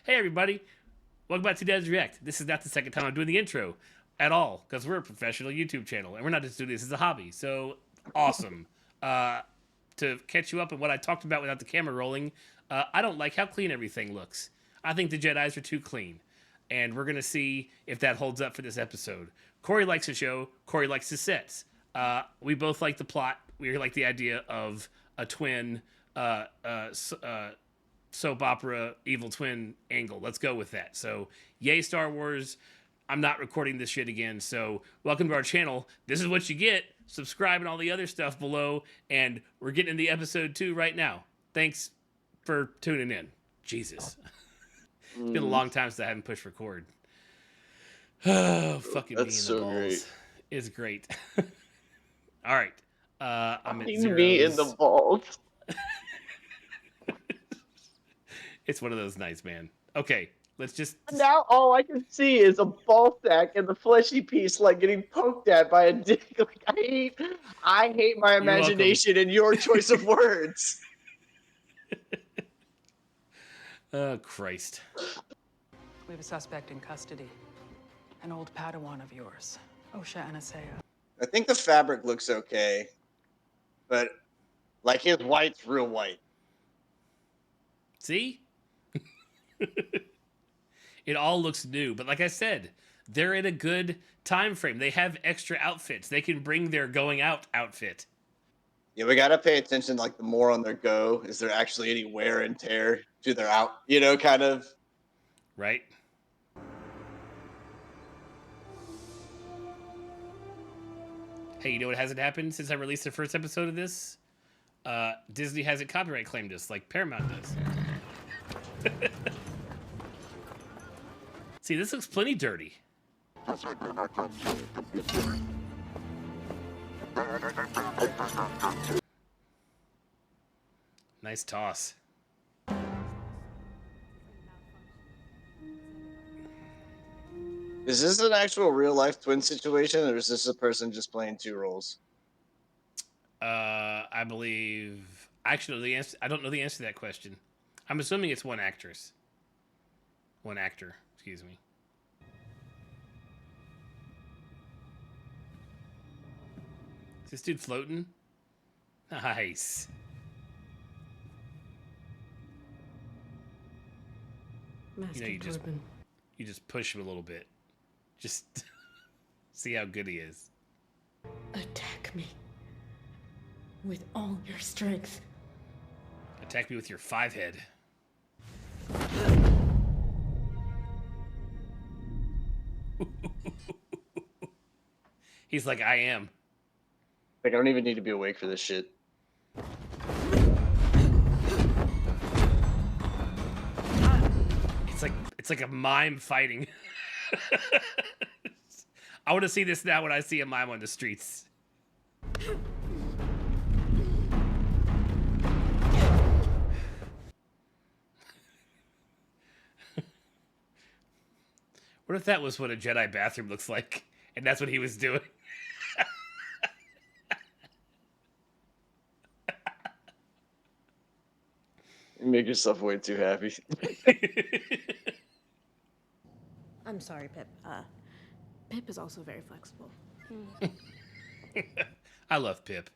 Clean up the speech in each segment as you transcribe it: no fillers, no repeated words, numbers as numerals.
Hey, everybody. Welcome back to Dad's React. This is not the second time I'm doing the intro at all because we're a professional YouTube channel and we're not just doing this as a hobby. So awesome. To catch you up on what I talked about without the camera rolling, I don't like how clean everything looks. I think the Jedi's are too clean. And we're going to see if that holds up for this episode. Corey likes the show. Corey likes the sets. We both like the plot. We like the idea of a twin soap opera evil twin angle. Let's go with that. So, yay, Star Wars. I'm not recording this shit again. So, welcome to our channel. This is what you get. Subscribe and all the other stuff below. And we're getting into episode 2 right now. Thanks for tuning in. Jesus. It's been a long time since I haven't pushed record. Oh, fucking That's me in the so balls. great. Is great. All right. I'm at Me zeros. in the balls. It's one of those nights, man. Okay, let's just. Now all I can see is a ball sack and the fleshy piece like getting poked at by a dick. Like I hate my You're welcome. imagination and your choice of words. Oh, Christ. We have a suspect in custody. An old Padawan of yours, Osha Anasea. I think the fabric looks okay, but like his white's real white. See? It all looks new, but like I said, they're in a good time frame. They have extra outfits. They can bring their going out outfit. Yeah, we gotta pay attention. Like the more on their go, is there actually any wear and tear to their out? You know, kind of. Right? Hey, you know what hasn't happened since I released the first episode of this? Disney hasn't copyright claimed us like Paramount does. See, this looks plenty dirty. Nice toss. Is this an actual real life twin situation, or is this a person just playing two roles? I believe. Actually, the answer. I don't know the answer to that question. I'm assuming it's one actress. One actor. Excuse me. Is this dude floating? Nice. Master You just push him a little bit. Just see how good he is. Attack me with all your strength. Attack me with your 5-head. He's like, I am. Like I don't even need to be awake for this shit. It's like a mime fighting. I want to see this now when I see a mime on the streets. What if that was what a Jedi bathroom looks like, and that's what he was doing? You make yourself way too happy. I'm sorry, Pip. Pip is also very flexible. I love Pip.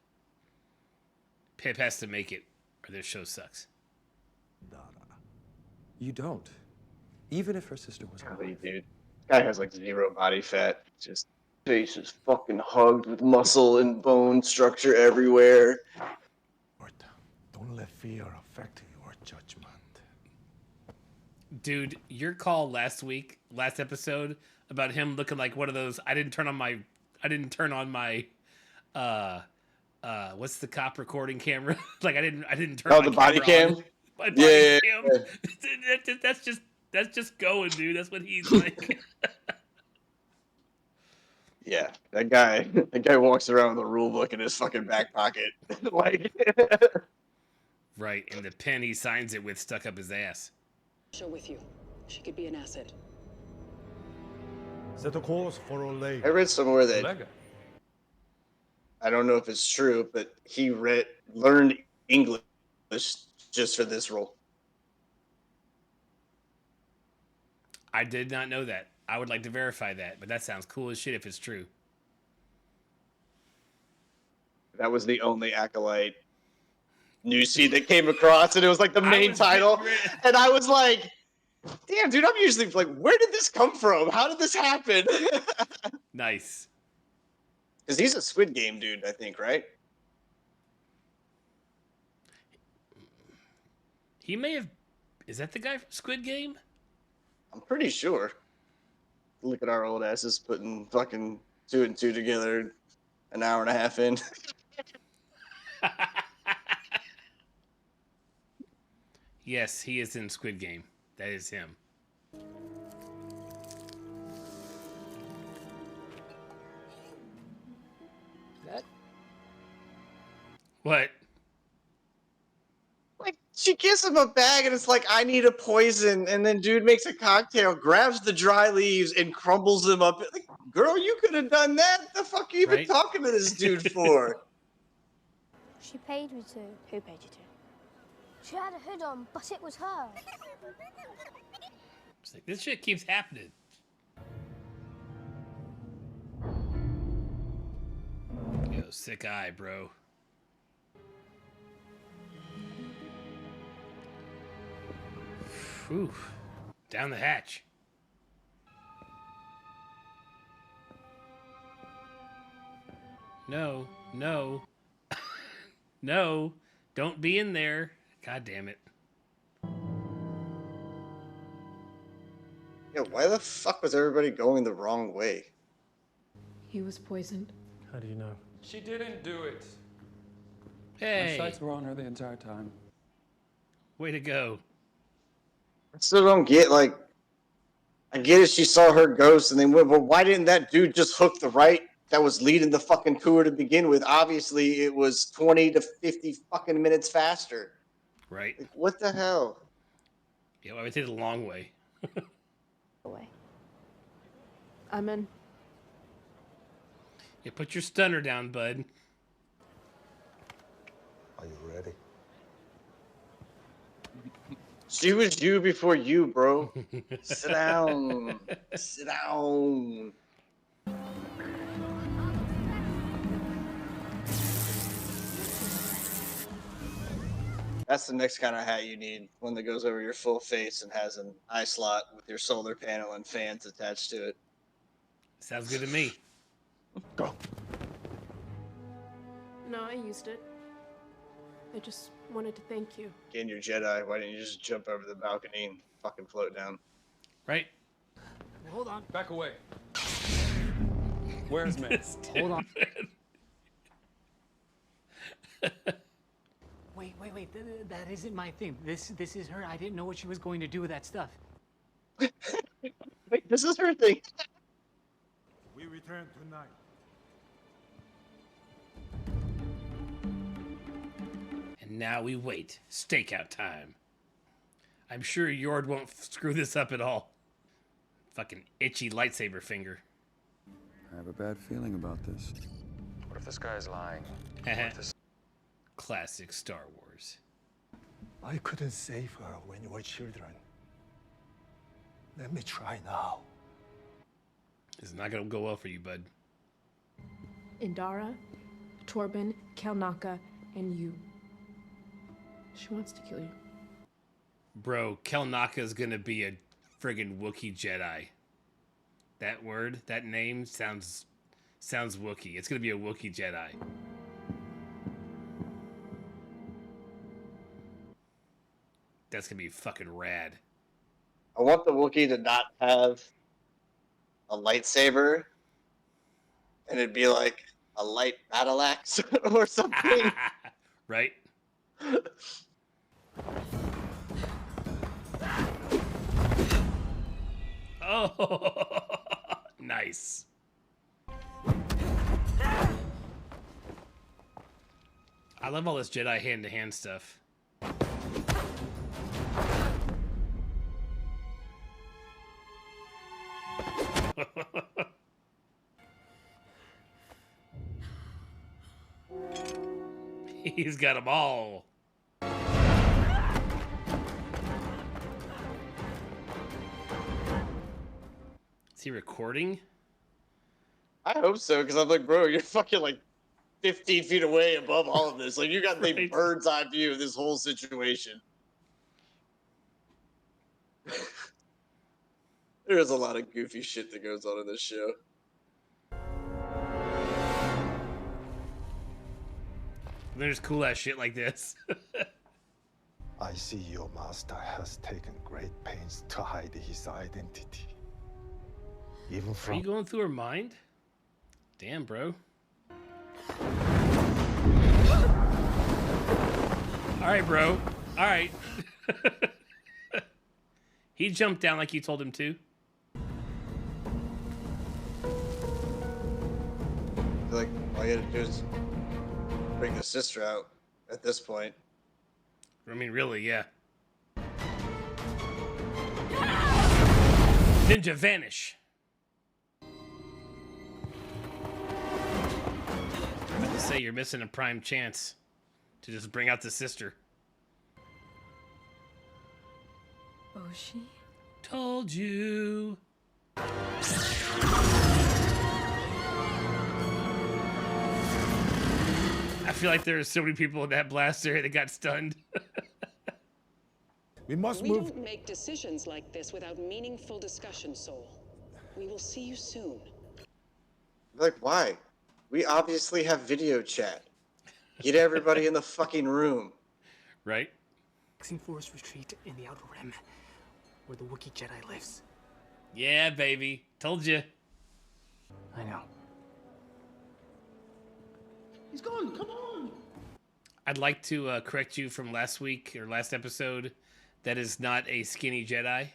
Pip has to make it, or this show sucks. You don't. Even if her sister was Golly, alive. dude. Guy has like zero body fat. Just face is fucking hugged with muscle and bone structure everywhere. Don't let fear affect your judgment. Dude, your call last episode about him looking like one of those. I didn't turn on my what's the cop recording camera? Like I didn't turn. Oh, my the body camera cam. on. My body cam. That's just going, dude. That's what he's like. Yeah, that guy walks around with a rule book in his fucking back pocket. Like, Right, and the pen he signs it with stuck up his ass. Osha with you. She could be an asset. Set a course for Olay. I read somewhere that Lega. I don't know if it's true, but he learned English just for this role. I did not know that. I would like to verify that, but that sounds cool as shit if it's true. That was the only Acolyte newsfeed that came across, and it was like the I main was title. getting rid- And I was like, damn, dude, I'm usually like, where did this come from? How did this happen? Nice. Because he's a Squid Game dude, I think, right? He may have. Is that the guy from Squid Game? I'm pretty sure. Look at our old asses putting fucking 2 and 2 together an hour and a half in. Yes, he is in Squid Game. That is him. That What? Like, she gives him a bag and it's like, I need a poison. And then dude makes a cocktail, grabs the dry leaves and crumbles them up. Like, girl, you could have done that. The fuck are you even Right? talking to this dude for? She paid me to. Who paid you to? She had a hood on, but it was her. It's like, this shit keeps happening. Yo, sick eye, bro. Whew. Down the hatch. No, no. No, don't be in there. God damn it. Yeah, why the fuck was everybody going the wrong way? He was poisoned. How do you know? She didn't do it. My Hey, sights were on her the entire time. way to go. I still don't get, like, I get it, she saw her ghost and then went, but why didn't that dude just hook the right that was leading the fucking tour to begin with? Obviously, it was 20 to 50 fucking minutes faster. Right? Like, what the hell? Yeah, well, I did it a long way. Away. I'm in. Yeah, put your stunner down, bud. Are you ready? She was you before you, bro. Sit down. Sit down. That's the next kind of hat you need. One that goes over your full face and has an eye slot with your solar panel and fans attached to it. Sounds good to me. Go. No, I used it. I just wanted to thank you. Again, you're Jedi. Why didn't you just jump over the balcony and fucking float down? Right? Hold on. Back away. Where's May? Hold on. Wait. That isn't my thing. This is her. I didn't know what she was going to do with that stuff. Wait, this is her thing. We return tonight. And now we wait. Stakeout time. I'm sure Yord won't screw this up at all. Fucking itchy lightsaber finger. I have a bad feeling about this. What if this guy is lying? Classic Star Wars. I couldn't save her when you were children. Let me try now. This is not gonna go well for you, bud. Indara, Torben, Kelnaka, and you. She wants to kill you. Bro, Kelnaka is gonna be a friggin' Wookiee Jedi. That word, that name sounds Wookiee. It's gonna be a Wookiee Jedi. That's gonna be fucking rad. I want the Wookiee to not have a lightsaber, and it'd be like a light battle axe or something. Right? Oh, nice. I love all this Jedi hand-to-hand stuff. He's got them all. he recording? I hope so, because I'm like, bro, you're fucking like 15 feet away above all of this. Like, you got the Right. bird's eye view of this whole situation. There's a lot of goofy shit that goes on in this show. There's cool ass shit like this. I see your master has taken great pains to hide his identity. Even Are from you going through her mind? Damn, bro. All right, bro. All right. He jumped down like you told him to. Like, all you gotta do is bring the sister out at this point. I mean, really, yeah. Ninja vanish. I'm about to say you're missing a prime chance to just bring out the sister. Oshi? Told you. I feel like there are so many people in that blast area that got stunned. we must We move. don't make decisions like this without meaningful discussion, Soul. We will see you soon. Like, why? We obviously have video chat. Get everybody in the fucking room. Right? Forest retreat in the Outer Rim, where the Wookiee Jedi lives. Yeah, baby. Told you. I know. He's gone. Come on. I'd like to correct you from last week or last episode. That is not a skinny Jedi.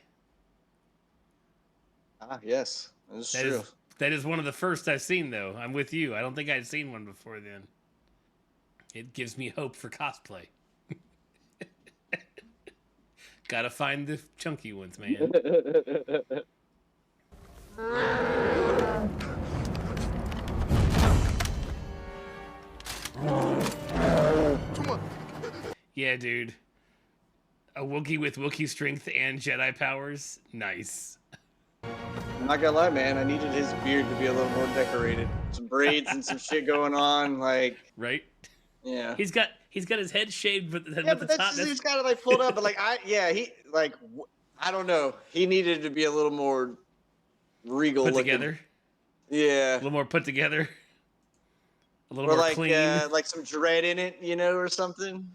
Ah, yes. That's That true. is that is one of the first I've seen, though. I'm with you. I don't think I'd seen one before then. It gives me hope for cosplay. Gotta find the chunky ones, man. Yeah, dude. A Wookiee with Wookiee strength and Jedi powers? Nice. I'm not gonna lie, man. I needed his beard to be a little more decorated. Some braids and some shit going on, like, Right? yeah. He's got his head shaved, but Yeah, but that's just, he's got it like pulled up. But like, I don't know. He needed to be a little more regal put looking. together. Yeah. A little more put together. A little Or more like, clean. like some dread in it, you know, or something.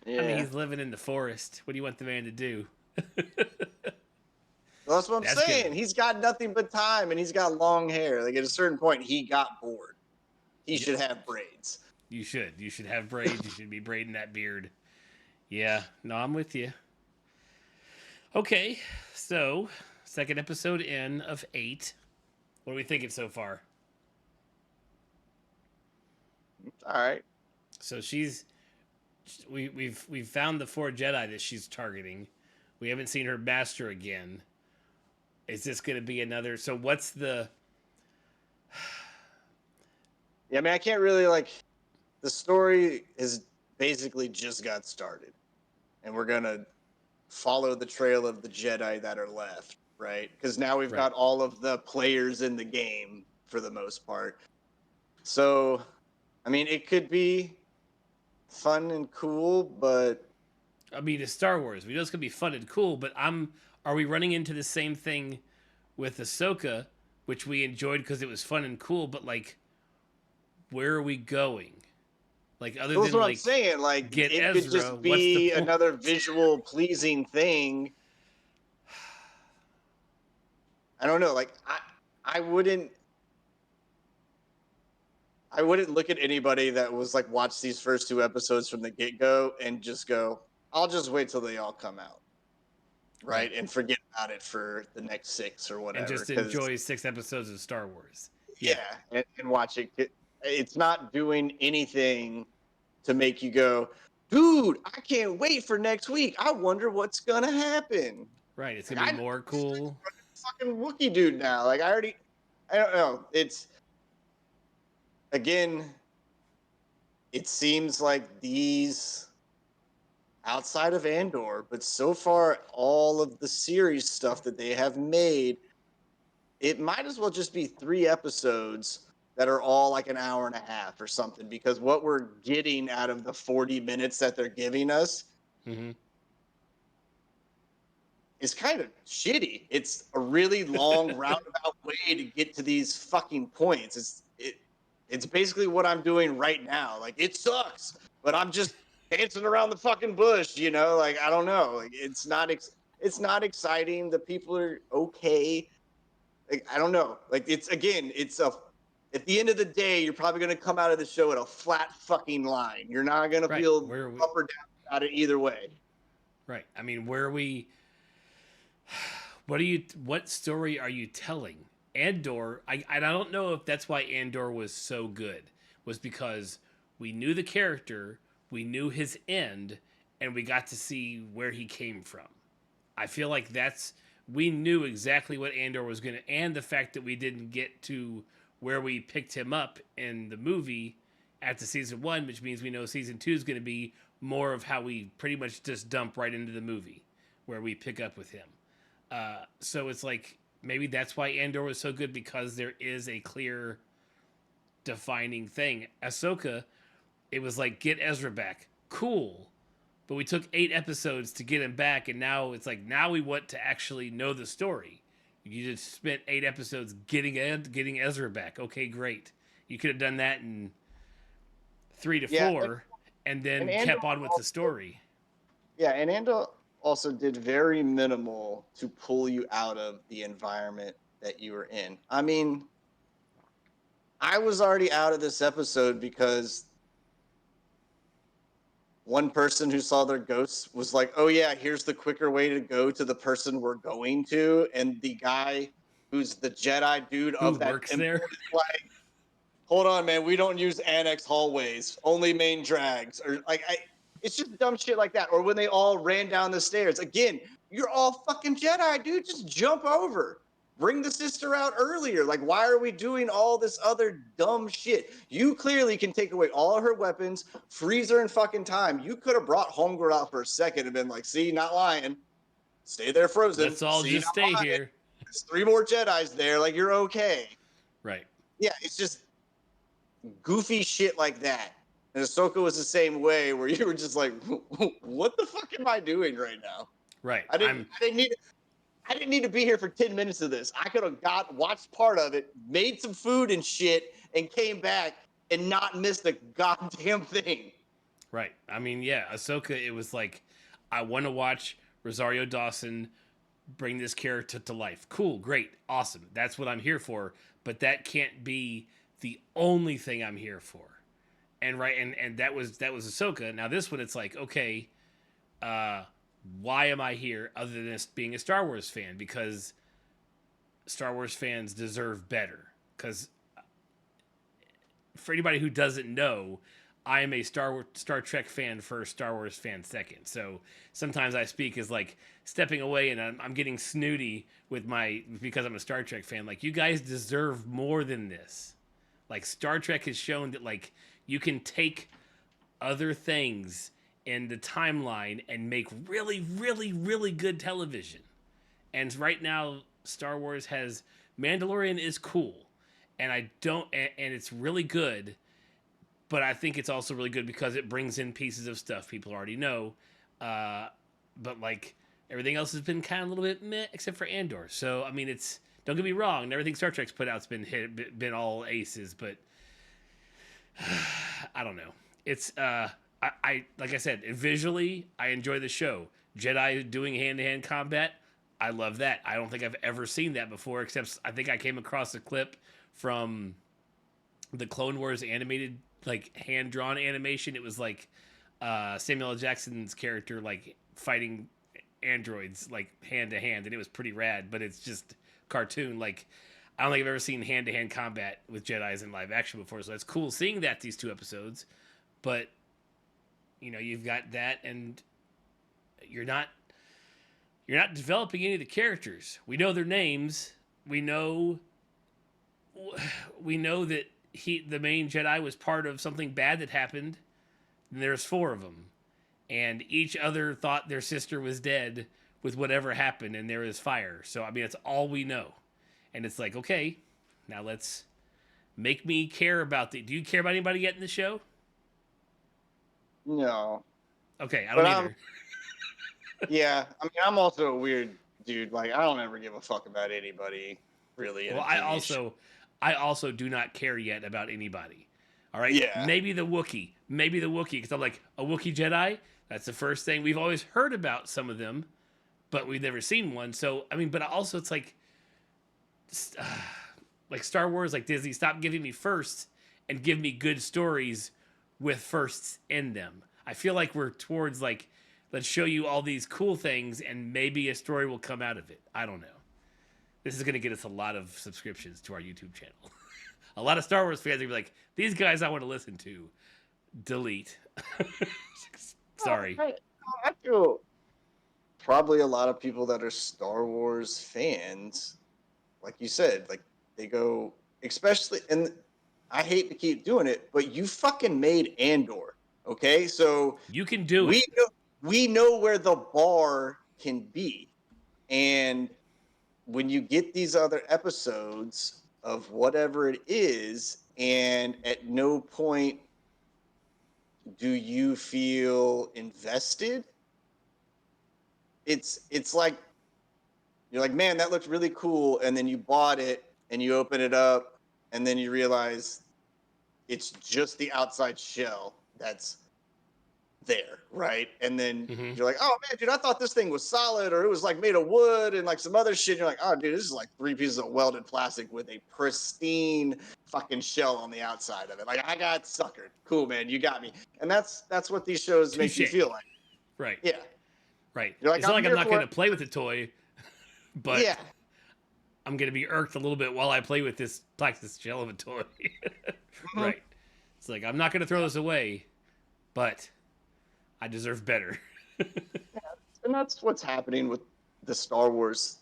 Yeah. I mean, he's living in the forest. What do you want the man to do? Well, that's what I'm That's saying. good. He's got nothing but time, and he's got long hair. Like at a certain point, he got bored. He should have braids. You should. You should have braids. You should be braiding that beard. Yeah. No, I'm with you. Okay. So, second episode in of 8. What are we thinking so far? All right. So we've found the 4 Jedi that she's targeting. We haven't seen her master again. Is this going to be another? So what's the? Yeah, I mean, I can't really like. The story is basically just got started, and we're gonna follow the trail of the Jedi that are left, right? Because now we've got all of the players in the game for the most part. So, I mean, it could be fun and cool, but I mean, it's Star Wars. We know it's gonna be fun and cool, but are we running into the same thing with Ahsoka, which we enjoyed because it was fun and cool, but like, where are we going? Like, other that's than what like, I'm saying. Like, get it Ezra, could just what's be the point? another visual pleasing thing. I don't know. Like, I wouldn't look at anybody that was like watch these first 2 episodes from the get go and just go, I'll just wait till they all come out, right? And forget about it for the next 6 or whatever. And just enjoy 6 episodes of Star Wars. Yeah, and watch it. It's not doing anything to make you go, dude, I can't wait for next week. I wonder what's gonna happen. Right, it's gonna be more cool. Fucking Wookiee dude now. Like I don't know. It's again. It seems like these outside of Andor, but so far all of the series stuff that they have made it might as well just be 3 episodes that are all like an hour and a half or something, because what we're getting out of the 40 minutes that they're giving us Mm-hmm. is kind of shitty. It's a really long roundabout way to get to these fucking points. It's basically what I'm doing right now. Like, it sucks, but I'm just dancing around the fucking bush, you know? Like, I don't know. Like, it's not exciting. The people are okay. Like, I don't know. Like, it's again, it's a at the end of the day, you're probably going to come out of the show at a flat fucking line. You're not going to Right. feel Where are we? up or down about it either way. Right. I mean, where are we? What are you? What story are you telling? Andor. I don't know if that's why Andor was so good. Was because we knew the character, we knew his end, and we got to see where he came from. I feel like we knew exactly what Andor was gonna, and the fact that we didn't get to where we picked him up in the movie after season 1, which means we know season 2 is gonna be more of how we pretty much just dump right into the movie where we pick up with him. So it's like maybe that's why Andor was so good, because there is a clear defining thing. Ahsoka, it was like, get Ezra back, cool, but we took 8 episodes to get him back, and now it's like, now we want to actually know the story. You just spent 8 episodes getting Ezra back. Okay, great. You could have done that in 3 to 4, and then and kept on with the story. Yeah, and Andor also did very minimal to pull you out of the environment that you were in. I mean, I was already out of this episode because one person who saw their ghosts was like, "Oh yeah, here's the quicker way to go to the person we're going to," and the guy who's the Jedi dude Who of that works temple there? is like, "Hold on, man, we don't use annex hallways, only main drags," or like, it's just dumb shit like that. Or when they all ran down the stairs again, you're all fucking Jedi, dude. Just jump over. Bring the sister out earlier. Like, why are we doing all this other dumb shit? You clearly can take away all her weapons, freeze her in fucking time. You could have brought Homegirl out for a second and been like, see, not lying. Stay there frozen. Let's all See, just not stay lying. here. There's 3 more Jedis there. Like, you're okay. Right. Yeah, it's just goofy shit like that. And Ahsoka was the same way, where you were just like, what the fuck am I doing right now? Right. I didn't need to be here for 10 minutes of this. I could have watched part of it, made some food and shit, and came back and not missed a goddamn thing. Right. I mean, yeah, Ahsoka, it was like, I want to watch Rosario Dawson bring this character to life. Cool, great, awesome. That's what I'm here for. But that can't be the only thing I'm here for. And that was Ahsoka. Now this one, it's like, okay, why am I here other than being a Star Wars fan? Because Star Wars fans deserve better. Because for anybody who doesn't know, I am a Star Trek fan first, Star Wars fan second. So sometimes I speak as like stepping away, and I'm getting snooty because I'm a Star Trek fan. Like, you guys deserve more than this. Like, Star Trek has shown that, like, you can take other things in the timeline and make really, really, really good television. And right now, Star Wars has Mandalorian is cool, and it's really good. But I think it's also really good because it brings in pieces of stuff people already know. But like, everything else has been kind of a little bit meh, except for Andor. So I mean, don't get me wrong, everything Star Trek's put out's been all aces, but I don't know. It's I like I said, visually I enjoy the show. Jedi doing hand-to-hand combat, I love that. I don't think I've ever seen that before, except I think I came across a clip from the Clone Wars animated, like, hand-drawn animation. It was like Samuel L. Jackson's character like fighting androids like hand-to-hand, and it was pretty rad, but it's just cartoon. Like, I don't think I've ever seen hand-to-hand combat with Jedis in live action before, so it's cool seeing that these 2 episodes. But you know, you've got that, and you're not developing any of the characters. We know their names. We know that the main Jedi was part of something bad that happened. And there's 4 of them, and each other thought their sister was dead with whatever happened, and there is fire. So I mean, that's all we know. And it's like, okay, now let's make me care about the. Do you care about anybody yet in the show? No. Okay, I don't But either. yeah, I mean, I'm also a weird dude. Like, I don't ever give a fuck about anybody really in Well, a TV show. I also do not care yet about anybody. All right, Yeah. maybe the Wookiee, because I'm like a Wookiee Jedi. That's the first thing we've always heard about some of them, but we've never seen one. So I mean, but also it's like Star Wars, like Disney, stop giving me firsts and give me good stories with firsts in them. I feel like we're towards like, let's show you all these cool things and maybe a story will come out of it. I don't know. This is going to get us a lot of subscriptions to our YouTube channel. A lot of Star Wars fans are going to be like, these guys I want to listen to. Delete. Sorry. I feel probably a lot of people that are Star Wars fans, like you said, like they go, especially, and I hate to keep doing it, but you fucking made Andor, okay? So you can do it. We know where the bar can be, and when you get these other episodes of whatever it is, and at no point do you feel invested, it's like you're like, man, that looked really cool, and then you bought it and you open it up and then you realize it's just the outside shell that's there, right? And then you're like, oh man, dude, I thought this thing was solid, or it was like made of wood and like some other shit. And you're like, oh dude, this is like 3 pieces of welded plastic with a pristine fucking shell on the outside of it. Like, I got suckered. Cool, man, you got me. And that's what these shows make you feel like. Right. Yeah. Right. You're like, it's not like I'm not going to it. play with the toy, but yeah, I'm going to be irked a little bit while I play with this plastic shell of a toy. Right. It's like, I'm not going to throw this away, but I deserve better. And that's what's happening with the Star Wars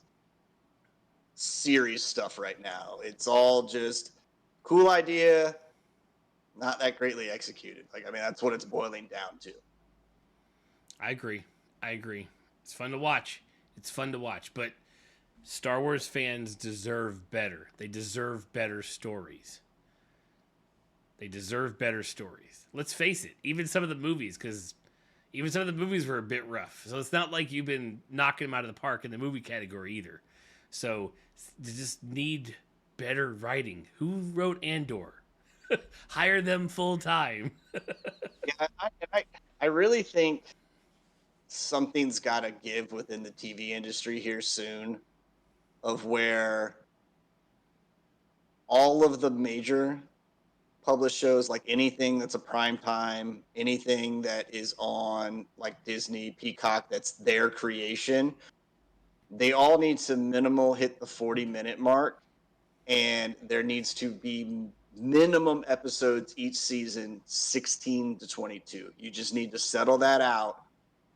series stuff right now. It's all just cool idea, not that greatly executed. Like, I mean, that's what it's boiling down to. I agree. It's fun to watch. But Star Wars fans deserve better. They deserve better stories. Let's face it. Even some of the movies were a bit rough. So it's not like you've been knocking them out of the park in the movie category either. So they just need better writing. Who wrote Andor? Hire them full time. Yeah, I really think something's got to give within the TV industry here soon, of where all of the major published shows, like anything that's a prime time, anything that is on like Disney, Peacock, that's their creation, they all need to minimal hit the 40-minute mark, and there needs to be minimum episodes each season, 16 to 22. You just need to settle that out,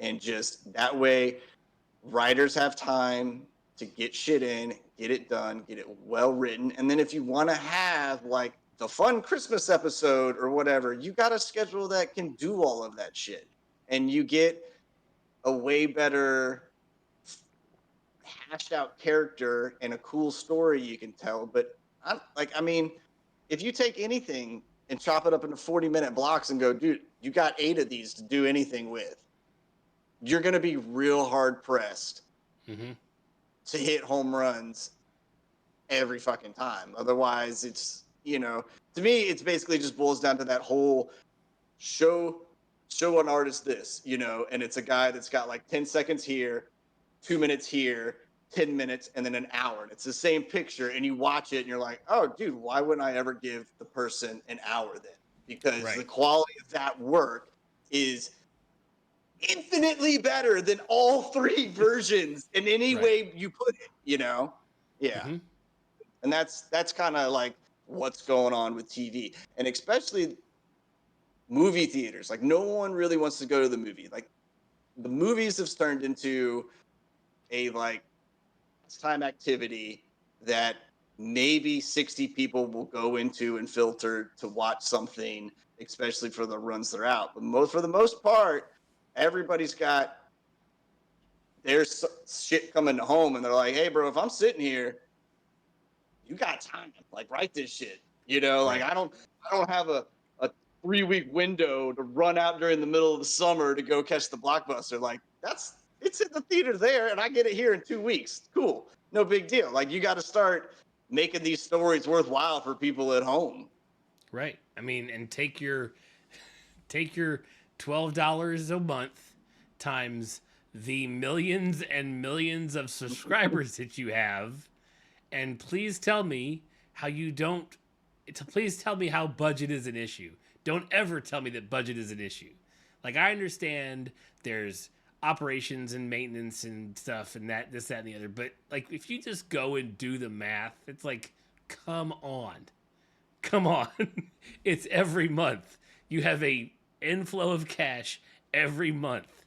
and just that way writers have time to get shit in, get it done, get it well written. And then if you want to have like the fun Christmas episode or whatever, you got a schedule that can do all of that shit, and you get a way better hashed out character and a cool story you can tell. But I mean, if you take anything and chop it up into 40-minute blocks and go, dude, you got 8 of these to do anything with, you're going to be real hard pressed to hit home runs every fucking time. Otherwise, it's, to me, it's basically just boils down to that whole show an artist this, and it's a guy that's got like 10 seconds here, 2 minutes here, 10 minutes, and then an hour. And it's the same picture, and you watch it and you're like, oh, dude, why wouldn't I ever give the person an hour then? Because the quality of that work is infinitely better than all 3 versions in any way you put it, Yeah. And that's kind of like what's going on with TV, and especially movie theaters. Like, no one really wants to go to the movie. Like, the movies have turned into a like time activity that maybe 60 people will go into and filter to watch something, especially for the runs that are out. But for the most part, everybody's got their shit coming home, and they're like, hey bro, if I'm sitting here you got time. Like, write this shit. You know, like Right. I don't have a 3-week window to run out during the middle of the summer to go catch the blockbuster. Like, it's in the theater there, and I get it here in 2 weeks. Cool, no big deal. Like, you got to start making these stories worthwhile for people at home. Right. I mean, and take your $12 a month times the millions and millions of subscribers that you have, and please tell me how you don't. Please tell me how budget is an issue. Don't ever tell me that budget is an issue. Like, I understand there's operations and maintenance and stuff and that this that and the other, but like if you just go and do the math, it's like, come on. Come on. It's every month. You have a inflow of cash every month.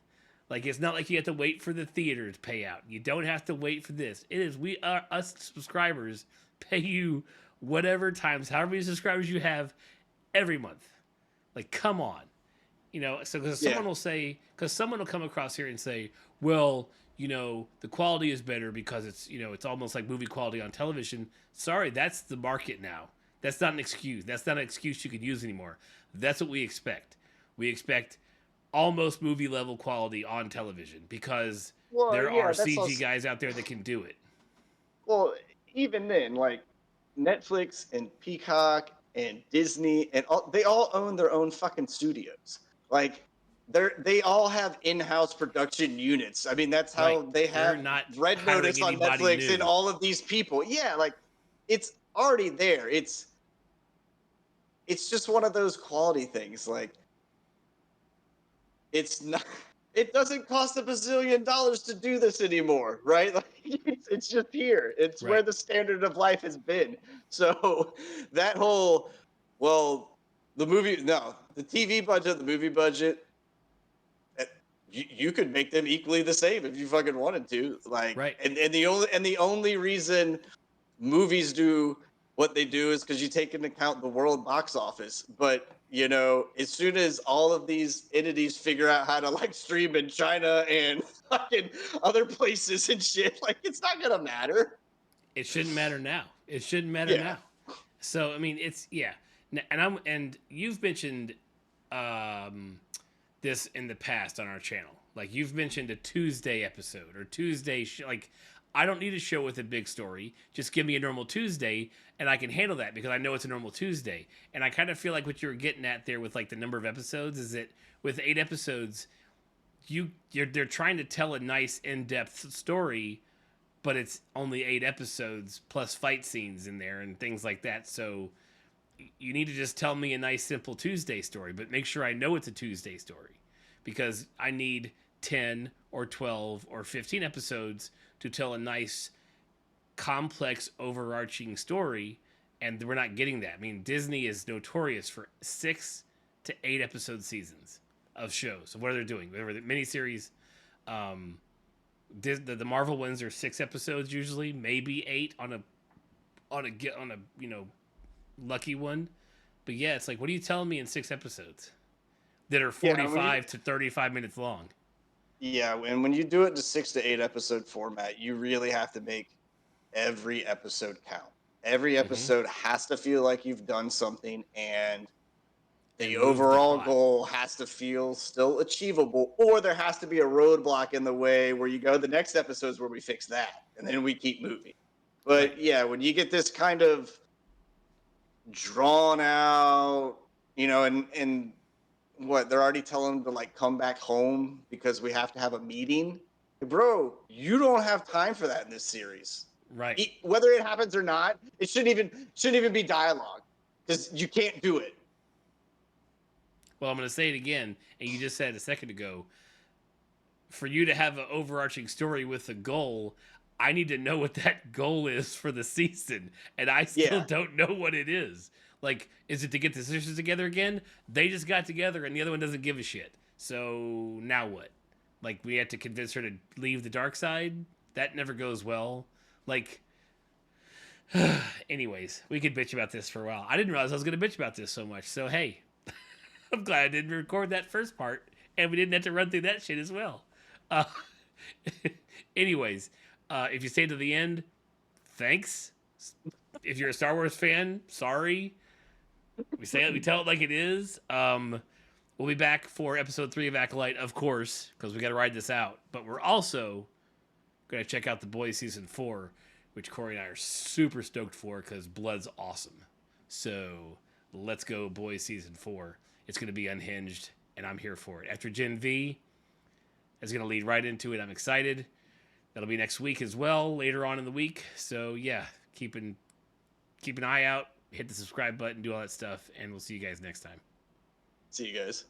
Like, it's not like you have to wait for the theater to pay out. You don't have to wait for this. It is us subscribers pay you whatever times however many subscribers you have every month. Like, come on. You know, so because someone will come across here and say, well, you know, the quality is better because it's, you know, it's almost like movie quality on television. Sorry, that's the market now. That's not an excuse. That's not an excuse you can use anymore. That's what we expect. We expect almost movie level quality on television because there are CG guys out there that can do it. Well, even then, like Netflix and Peacock and Disney and they all own their own fucking studios. Like they all have in-house production units. I mean, that's how they have Red Notice on Netflix and all of these people. Yeah, like it's already there. It's just one of those quality things. Like it's not. It doesn't cost $1 bazillion to do this anymore, right? Like it's just here. It's where the standard of life has been. So that whole, well, the TV budget, the movie budget, you could make them equally the same if you fucking wanted to. Like, and the only reason movies do what they do is because you take into account the world box office. But you know, as soon as all of these entities figure out how to like stream in China and fucking other places and shit, like it's not gonna matter. It shouldn't matter now. It shouldn't matter now. So I mean, it's and you've mentioned this in the past on our channel. Like you've mentioned a Tuesday episode or Tuesday like I don't need a show with a big story. Just give me a normal Tuesday and I can handle that because I know it's a normal Tuesday. And I kind of feel like what you're getting at there with like the number of episodes is that with 8 episodes, they're trying to tell a nice in-depth story, but it's only 8 episodes plus fight scenes in there and things like that. So you need to just tell me a nice simple Tuesday story, but make sure I know it's a Tuesday story because I need 10 or 12 or 15 episodes to tell a nice complex overarching story, and we're not getting that. I mean, Disney is notorious for 6 to 8 episode seasons of shows. So what are they doing? Whatever the miniseries, the Marvel ones are 6 episodes usually, maybe 8 on a you know, lucky one. But yeah, it's like, what are you telling me in 6 episodes that are 45 to 35 minutes long? Yeah, and when you do it to 6 to 8 episode format, you really have to make every episode count. Every episode has to feel like you've done something, and the overall goal has to feel still achievable, or there has to be a roadblock in the way where you go, the next episode's where we fix that, and then we keep moving. But yeah, when you get this kind of drawn out, you know, and what they're already telling them to like come back home because we have to have a meeting. Bro, you don't have time for that in this series. Right. Whether it happens or not, it shouldn't even be dialogue because you can't do it. Well, I'm going to say it again, and you just said a second ago. For you to have an overarching story with a goal, I need to know what that goal is for the season, and I still don't know what it is. Like, is it to get the sisters together again? They just got together, and the other one doesn't give a shit. So now what? Like, we have to convince her to leave the dark side? That never goes well. Like, anyways, we could bitch about this for a while. I didn't realize I was going to bitch about this so much. So, hey, I'm glad I didn't record that first part, and we didn't have to run through that shit as well. Anyways, if you stay to the end, thanks. If you're a Star Wars fan, sorry. We say it, we tell it like it is. We'll be back for episode 3 of Acolyte, of course, because we got to ride this out. But we're also going to check out The Boys season 4, which Corey and I are super stoked for because Blood's awesome. So let's go, Boys season 4. It's going to be unhinged, and I'm here for it. After Gen V, it's going to lead right into it. I'm excited. That'll be next week as well, later on in the week. So yeah, keep an eye out. Hit the subscribe button, do all that stuff, and we'll see you guys next time. See you guys.